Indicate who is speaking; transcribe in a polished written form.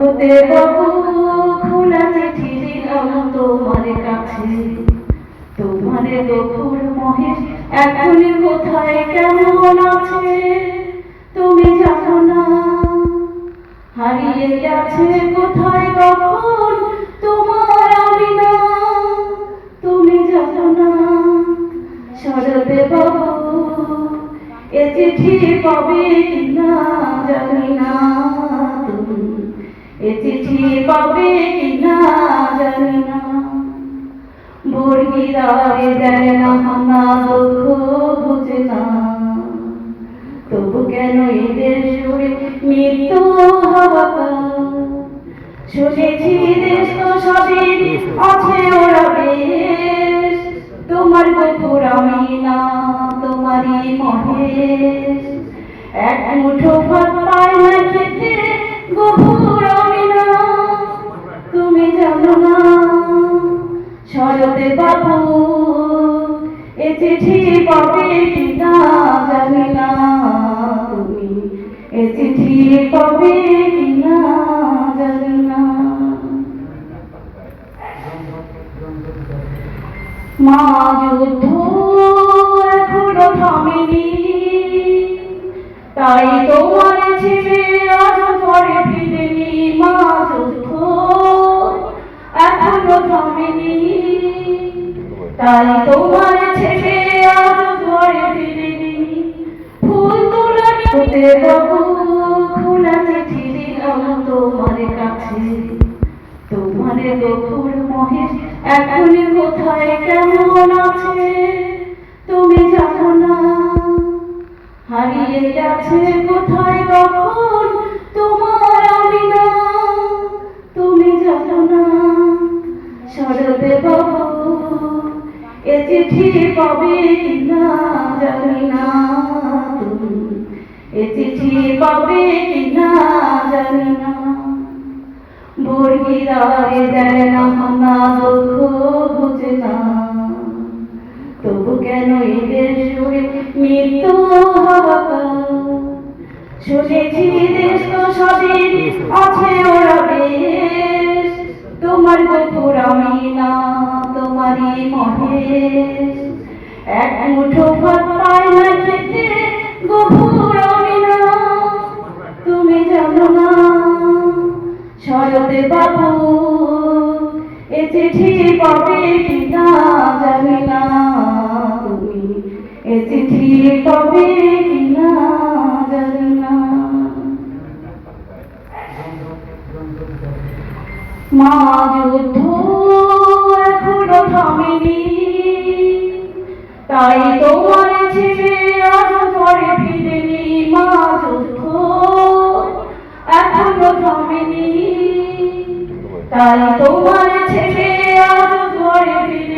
Speaker 1: হতে বাবু খোলা চিঠি দিলাম তোমার কাছে, তোমার গফুর মহেশ এখন কোথায় কেমন আছে তুমি জানো না। হারিয়ে গেছে কোথায় কখন তোমার আমিনা, তুমি জানো না। শরতে বাবু এ চিঠি পাবে কিনা জানি না, তুমি এ চিঠি পাবে কিনা জানি না। বর্গিরারে দেয় না হানা দুঃখ বুঝে না, তবু কেন এদের সুরে মৃত্যু হাহাকার। শুনেছি দেশ তো সবই আছে ওরা বেশ, তোমার গফুর আমি না তোমারই মহেশ। এক মুঠো ভাত পায় না খেতে গফুর আমি না, তুমি জানো না। শরতে বাবু এ চিঠি পাবে কিনা জানি না, তুমি এ চিঠি পাবে কিনা জানি না। মা যুদ্ধ এখনো থামেনি, তাই তোমার ছেলে আজ ঘরে ফিরেনি। মা যুদ্ধ এখনো থামেনি, তাই তোমার ছেলে আজ ঘরে ফিরেনি। ফুল তোলানি হতে বাবু খোলা চিঠি দিলাম তোমার কাছে, তোমার গফুর মহেশ এখন কোথায় কেমন আছে তুমি জানো না। হারিয়ে গেছে কোথায় কখন তোমার আমিনা, তুমি জানো না। শরতে বাবু এ চিঠি পাবে কিনা জানি না, তুমি এ চিঠি পাবে কিনা জানি না। বর্গিরারে দেয় না হানা দুঃখ বুঝে না, তবু কেন এদের সুরে মৃত্যু হাহাকার। শুনেছি দেশ তো সবই আছে ওরা বেশ, তোমার গফুর আমি না তোমারই মহেশ। এক মুঠো ভাত পায় না খেতে গফুর আমি না, তুমি জানো না। শরতে বাবু এ চিঠি পাবে কিনা জানি না, তুমি এ চিঠি পাবে কিনা জানি না। মা যুদ্ধ এখনো থামেনি, তাই তোমার ছেলে আজ ঘরে ফিরেনি। মা যুদ্ধ এখনো থামেনি, তাই তোমার ছেলে আজ ঘরে ফিরেনি।